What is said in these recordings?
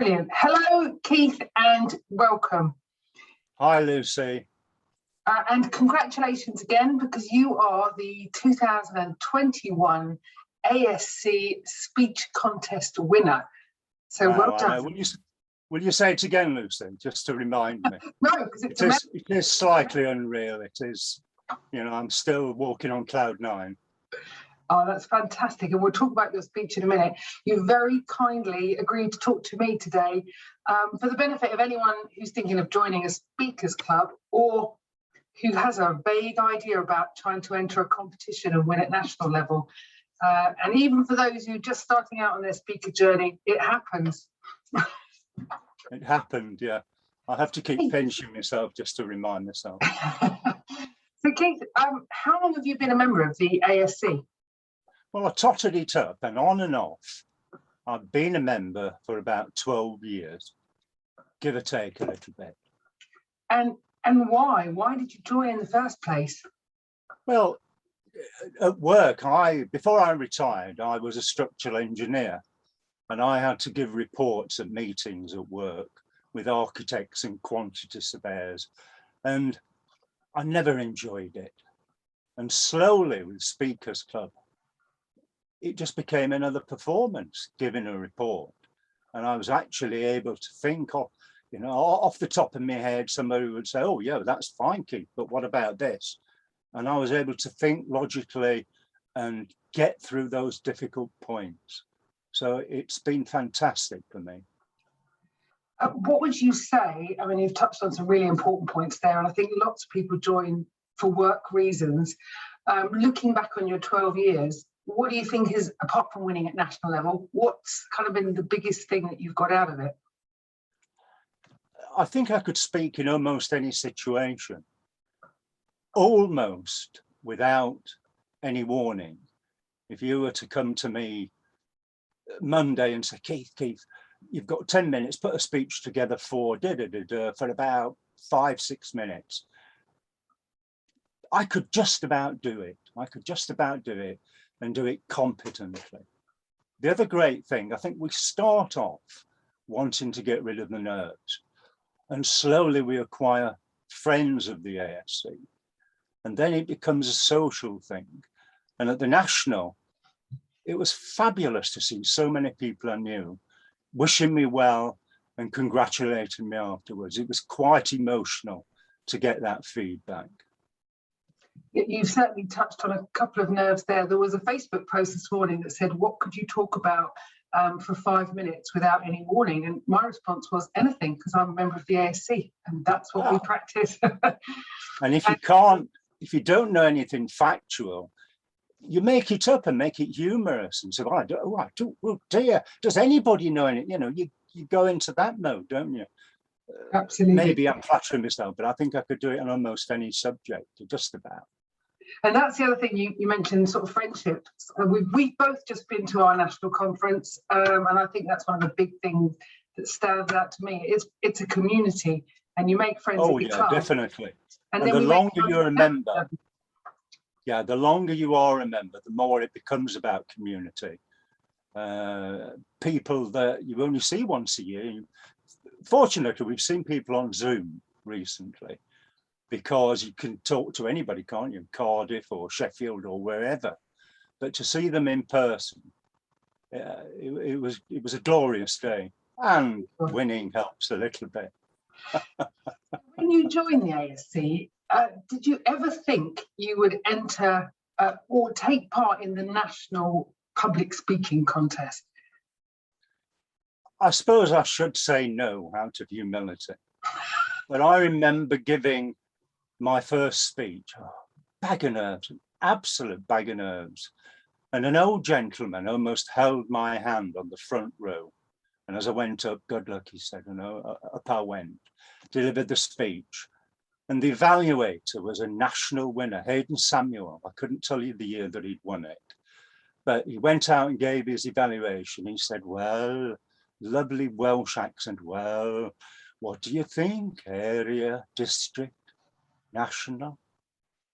Brilliant. Hello, Keith, and welcome. Hi, Lucy. And congratulations again, because you are the 2021 ASC Speech Contest winner. So well done. Will you say it again, Lucy, just to remind me? No, because it is slightly unreal. It is, I'm still walking on cloud nine. Oh, that's fantastic. And we'll talk about your speech in a minute. You very kindly agreed to talk to me today. For the benefit of anyone who's thinking of joining a speakers club or who has a vague idea about trying to enter a competition and win at national level. And even for those who are just starting out on their speaker journey, it happens. It happened, yeah. I have to keep pinching myself just to remind myself. So Keith, how long have you been a member of the ASC? Well, I totted it up, and on and off. I've been a member for about 12 years, give or take a little bit. And why? Why did you join in the first place? Well, at work, before I retired, I was a structural engineer, and I had to give reports at meetings at work with architects and quantity surveyors, and I never enjoyed it. And slowly with Speakers Club, it just became another performance, giving a report. And I was actually able to think of, off the top of my head, somebody would say, oh yeah, that's fine, Keith, but what about this? And I was able to think logically and get through those difficult points. So it's been fantastic for me. What would you say? I mean, you've touched on some really important points there, and I think lots of people join for work reasons. Looking back on your 12 years, what do you think is, apart from winning at national level, what's kind of been the biggest thing that you've got out of it? I think I could speak in almost any situation, almost without any warning. If you were to come to me Monday and say, Keith, you've got 10 minutes, put a speech together for about 5-6 minutes. I could just about do it. And do it competently. The other great thing, I think we start off wanting to get rid of the nerves, and slowly we acquire friends of the ASC, and then it becomes a social thing. And at the national, it was fabulous to see so many people I knew wishing me well and congratulating me afterwards. It was quite emotional to get that feedback. You've certainly touched on a couple of nerves there. There was a Facebook post this morning that said, what could you talk about for 5 minutes without any warning? And my response was anything, because I'm a member of the ASC and that's what we practice. And if you don't know anything factual, you make it up and make it humorous and say, oh dear, does anybody know anything? You go into that mode, don't you? Absolutely. Maybe I'm flattering myself, but I think I could do it on almost any subject, just about. And that's the other thing you mentioned, sort of friendships. We've both just been to our national conference, and I think that's one of the big things that stands out to me. It's a community, and you make friends. Oh yeah, definitely. And the longer you remember, the longer you are a member, the more it becomes about community. People that you only see once a year. Fortunately, we've seen people on Zoom recently, because you can talk to anybody, can't you? Cardiff or Sheffield or wherever. But to see them in person, it was a glorious day, and winning helps a little bit. When you joined the ASC, did you ever think you would enter or take part in the national public speaking contest? I suppose I should say no, out of humility. But I remember giving my first speech, bag of nerves, an absolute bag of nerves. And an old gentleman almost held my hand on the front row. And as I went up, good luck, he said, up I went, delivered the speech. And the evaluator was a national winner, Hayden Samuel. I couldn't tell you the year that he'd won it. But he went out and gave his evaluation. He said, well, lovely Welsh accent, well, what do you think? Area, district, national?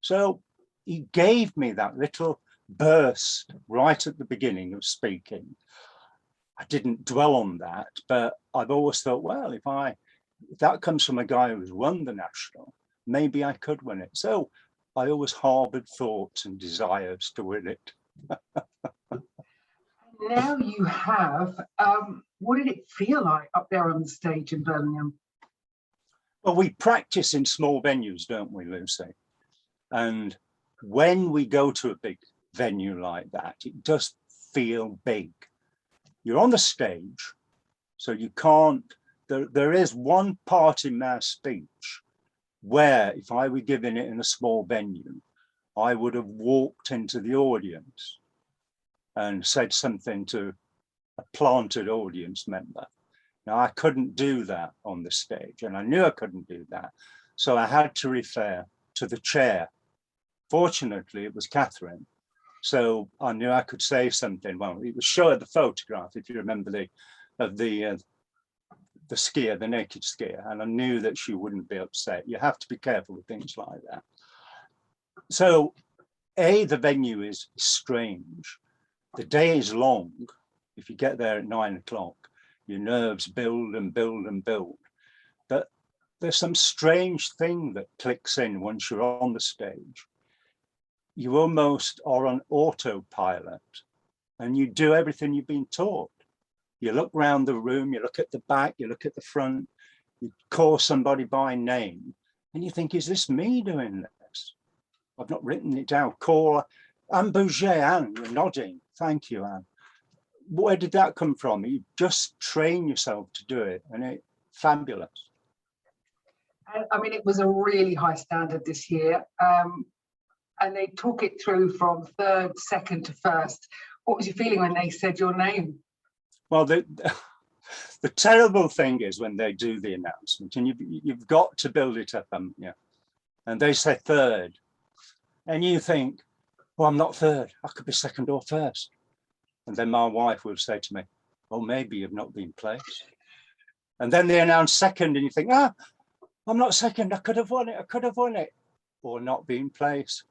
So he gave me that little burst right at the beginning of speaking. I didn't dwell on that, but I've always thought, well, if that comes from a guy who's won the national, maybe I could win it. So I always harbored thoughts and desires to win it. Now you have, what did it feel like up there on the stage in Birmingham? Well, we practice in small venues, don't we, Lucy? And when we go to a big venue like that, it does feel big. You're on the stage, so you can't, there is one part in my speech where if I were giving it in a small venue, I would have walked into the audience and said something to a planted audience member. Now, I couldn't do that on the stage, and I knew I couldn't do that. So I had to refer to the chair. Fortunately, it was Catherine. So I knew I could say something. Well, it was showing the photograph, if you remember, the skier, the naked skier, and I knew that she wouldn't be upset. You have to be careful with things like that. So, the venue is strange. The day is long. If you get there at 9 o'clock, your nerves build and build and build. But there's some strange thing that clicks in once you're on the stage. You almost are on autopilot and you do everything you've been taught. You look around the room, you look at the back, you look at the front, you call somebody by name, and you think, is this me doing this? I've not written it down. Call Anne Bouget. Anne, you're nodding. Thank you, Anne. Where did that come from? You just train yourself to do it, and it's fabulous. I mean, it was a really high standard this year, and they took it through from third, second to first. What was your feeling when they said your name? Well, the terrible thing is when they do the announcement, and you've got to build it up, haven't you? And they say third, and you think, well, I'm not third. I could be second or first. And then my wife will say to me, oh, maybe you've not been placed. And then they announce second, and you think, I'm not second. I could have won it. I could have won it, or not been placed.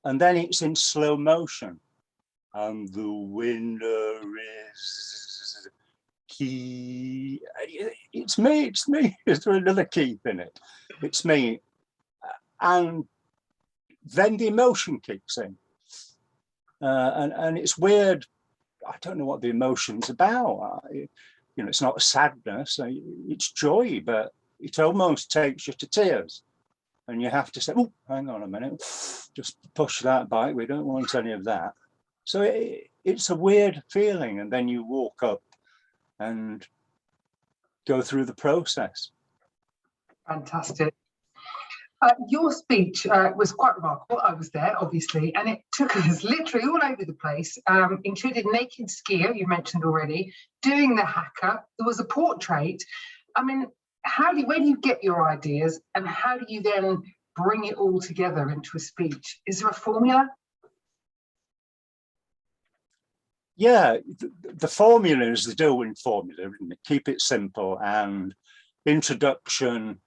And then it's in slow motion. And the winner is Keith. It's me. Is there another Keith in it? It's me. And then the emotion kicks in. And it's weird. I don't know what the emotion's about. It's not sadness, it's joy, but it almost takes you to tears. And you have to say, oh, hang on a minute, just push that back. We don't want any of that. So it's a weird feeling. And then you walk up and go through the process. Fantastic. Your speech was quite remarkable. I was there, obviously, and it took us literally all over the place, included naked skier, you mentioned already, doing the hacker. There was a portrait. I mean, where do you get your ideas, and how do you then bring it all together into a speech? Is there a formula? Yeah, the formula is the Derwent formula, isn't it? Keep it simple, and introduction,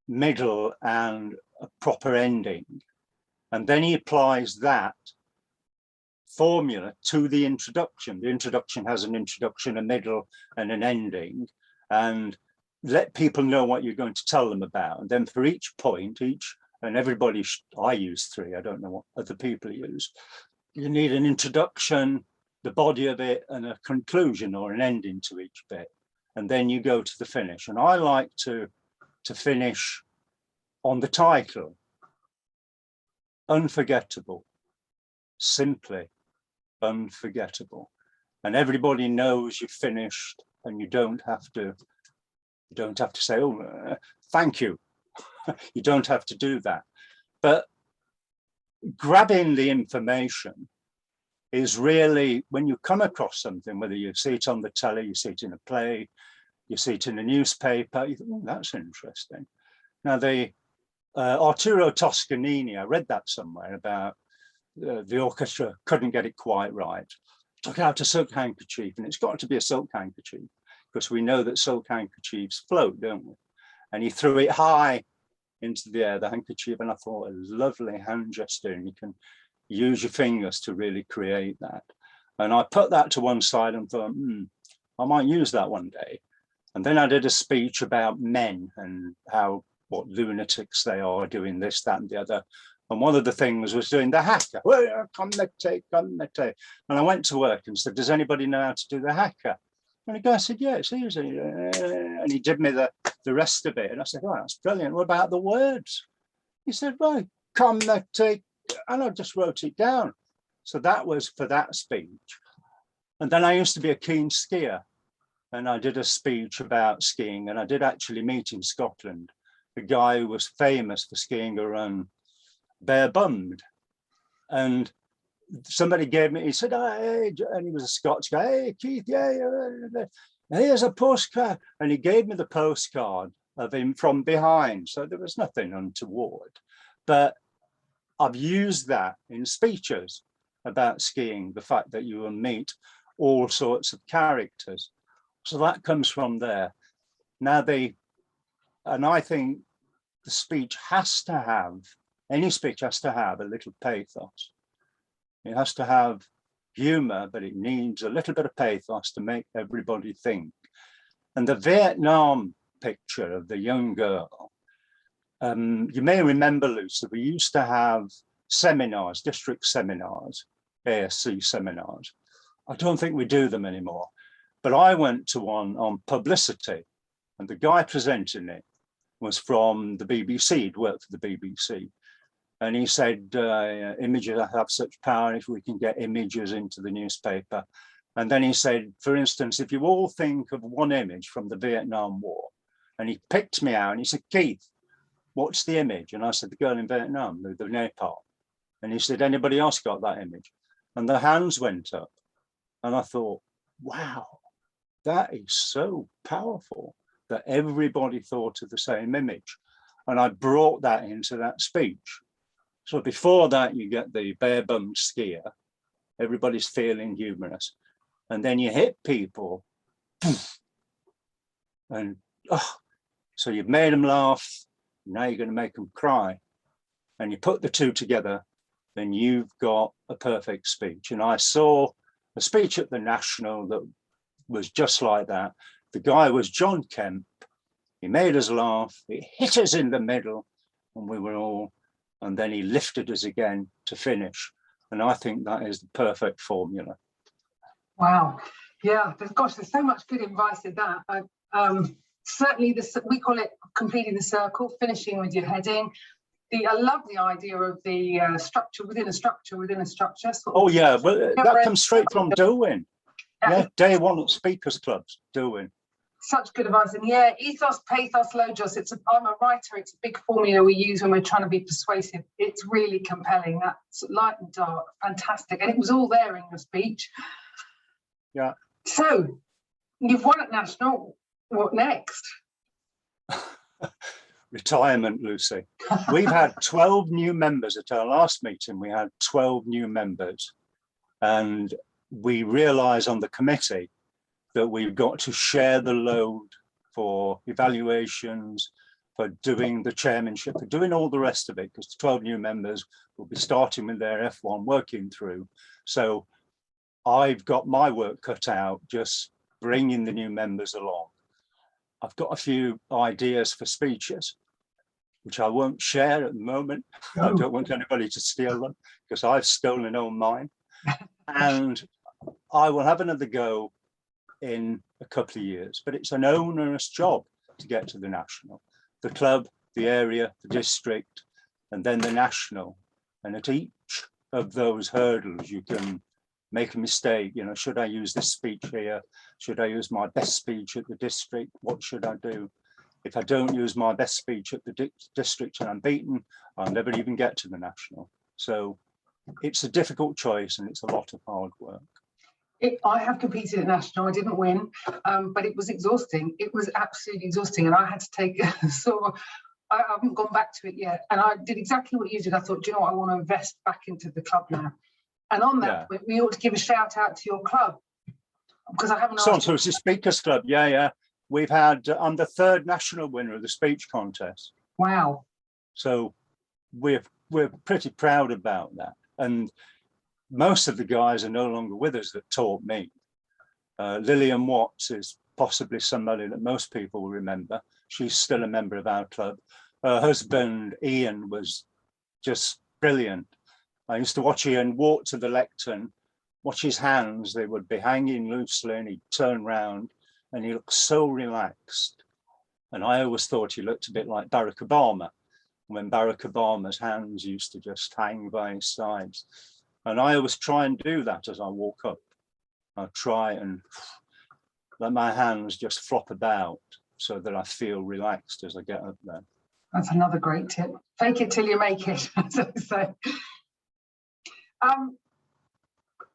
middle, and a proper ending. And then he applies that formula to the introduction. The introduction has an introduction, a middle, and an ending, and let people know what you're going to tell them about. And then for each point, and everybody, I use 3, I don't know what other people use. You need an introduction, the body of it, and a conclusion or an ending to each bit. And then you go to the finish. And I like to finish on the title, unforgettable, simply unforgettable. And everybody knows you've finished, and you don't have to say, oh, thank you. You don't have to do that. But grabbing the information is really, when you come across something, whether you see it on the telly, you see it in a play, you see it in a newspaper, you think, oh, that's interesting. Now, the Arturo Toscanini, I read that somewhere about the orchestra couldn't get it quite right. Took out a silk handkerchief, and it's got to be a silk handkerchief, because we know that silk handkerchiefs float, don't we? And he threw it high into the air, the handkerchief, and I thought, a lovely hand gesture, and you can use your fingers to really create that. And I put that to one side and thought, I might use that one day. And then I did a speech about men and what lunatics they are doing this, that, and the other. And one of the things was doing the haka. Come the take. And I went to work and said, does anybody know how to do the haka? And the guy said, yeah, it's easy. And he did me the rest of it. And I said, oh, that's brilliant. What about the words? He said, well, come the take. And I just wrote it down. So that was for that speech. And then I used to be a keen skier. And I did a speech about skiing. And I did actually meet in Scotland a guy who was famous for skiing around bare-bummed. And somebody gave me, he said, hey, and he was a Scots guy, hey, Keith, yeah, here's a postcard. And he gave me the postcard of him from behind. So there was nothing untoward. But I've used that in speeches about skiing, the fact that you will meet all sorts of characters. So that comes from there. Now and I think the speech has to have, any speech has to have a little pathos. It has to have humor, but it needs a little bit of pathos to make everybody think. And the Vietnam picture of the young girl, you may remember, Lucy, we used to have seminars, district seminars, ASC seminars. I don't think we do them anymore, but I went to one on publicity, and the guy presenting it was from the BBC, he'd worked for the BBC. And he said, images have such power if we can get images into the newspaper. And then he said, for instance, if you all think of one image from the Vietnam War, and he picked me out and he said, Keith, what's the image? And I said, the girl in Vietnam, the Nepal. And he said, anybody else got that image? And the hands went up. And I thought, wow, that is so powerful that everybody thought of the same image. And I brought that into that speech. So before that, you get the bare-bummed skier. Everybody's feeling humorous. And then you hit people. And so you've made them laugh. Now you're going to make them cry. And you put the two together, then you've got a perfect speech. And I saw a speech at the National that was just like that. The guy was John Kemp. He made us laugh. He hit us in the middle. And we were all, and then he lifted us again to finish. And I think that is the perfect formula. Wow. Yeah, there's so much good advice in that. Certainly, we call it completing the circle, finishing with your heading. I love the idea of the structure within a structure within a structure. Oh, yeah, well, that comes straight from doing. Yeah, day one at Speakers Clubs, doing. Such good advice. And yeah, ethos, pathos, logos. I'm a writer. It's a big formula we use when we're trying to be persuasive. It's really compelling. That's light and dark, fantastic. And it was all there in your speech. Yeah. So you've won at National. What next? Retirement, Lucy. We've had 12 new members at our last meeting. We had 12 new members. And we realise on the committee that we've got to share the load for evaluations, for doing the chairmanship, for doing all the rest of it, because the 12 new members will be starting with their F1 working through. So I've got my work cut out, just bringing the new members along. I've got a few ideas for speeches, which I won't share at the moment. I don't want anybody to steal them because I've stolen all mine. And I will have another go in a couple of years, but it's an onerous job to get to the National. The club, the area, the district, and then the National. And at each of those hurdles, you can make a mistake. You know, should I use this speech here? Should I use my best speech at the district? What should I do? If I don't use my best speech at the district and I'm beaten, I'll never even get to the National. So it's a difficult choice and it's a lot of hard work. I have competed at National. I didn't win, but it was exhausting. It was absolutely exhausting. And I had to take I haven't gone back to it yet. And I did exactly what you did. I thought, do you know what? I want to invest back into the club now. And on that, we ought to give a shout out to your club. Because I haven't So it's the Speakers Club. Yeah. We've had, I'm the third national winner of the speech contest. Wow. So we're pretty proud about that. And most of the guys are no longer with us that taught me. Lillian Watts is possibly somebody that most people will remember. She's still a member of our club. Her husband, Ian, was just brilliant. I used to watch Ian walk to the lectern, watch his hands, they would be hanging loosely, and he'd turn round and he looked so relaxed. And I always thought he looked a bit like Barack Obama, when Barack Obama's hands used to just hang by his sides. And I always try and do that as I walk up. I try and let my hands just flop about so that I feel relaxed as I get up there. That's another great tip. Fake it till you make it, as I say.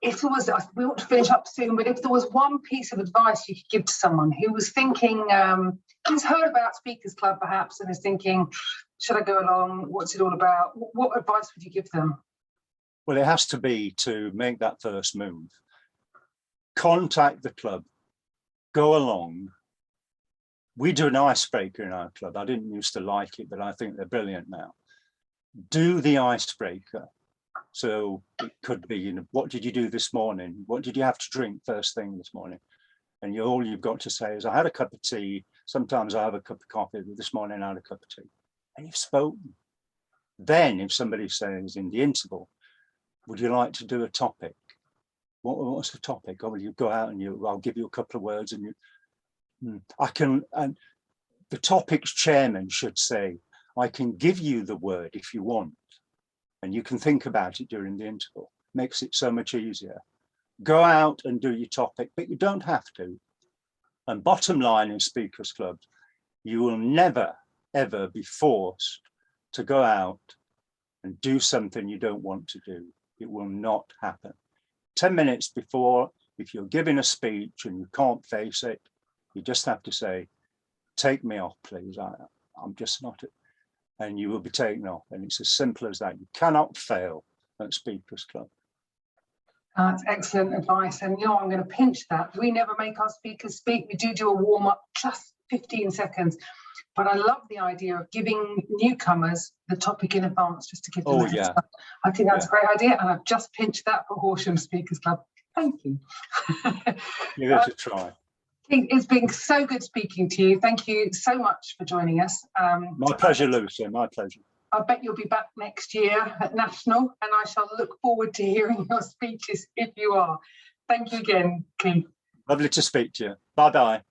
If there was, we ought to finish up soon, but if there was one piece of advice you could give to someone who was thinking, who's heard about Speakers Club perhaps and is thinking, should I go along? What's it all about? What advice would you give them? Well, it has to be to make that first move. Contact the club, go along. We do an icebreaker in our club. I didn't used to like it, but I think they're brilliant now. Do the icebreaker. So it could be, you know, what did you do this morning? What did you have to drink first thing this morning? And all you've got to say is, I had a cup of tea. Sometimes I have a cup of coffee, but this morning I had a cup of tea. And you've spoken. Then if somebody says in the interval, would you like to do a topic? What's the topic? Oh, well, you go out and I'll give you a couple of words and and the topic's chairman should say, I can give you the word if you want, and you can think about it during the interval. Makes it so much easier. Go out and do your topic, but you don't have to. And bottom line in Speakers Clubs, you will never, ever be forced to go out and do something you don't want to do. It will not happen. 10 minutes before, if you're giving a speech and you can't face it, you just have to say, take me off, please. I'm just not, and you will be taken off. And it's as simple as that. You cannot fail at Speakers Club. That's excellent advice. And you know, I'm going to pinch that. We never make our speakers speak. We do a warm up, just 15 seconds. But I love the idea of giving newcomers the topic in advance, just to give them a heads up. I think that's a great idea. And I've just pinched that for Horsham Speakers Club. Thank you. Give it a try. It's been so good speaking to you. Thank you so much for joining us. My pleasure, Lucy. My pleasure. I bet you'll be back next year at National, and I shall look forward to hearing your speeches if you are. Thank you again, Keith. Lovely to speak to you. Bye-bye.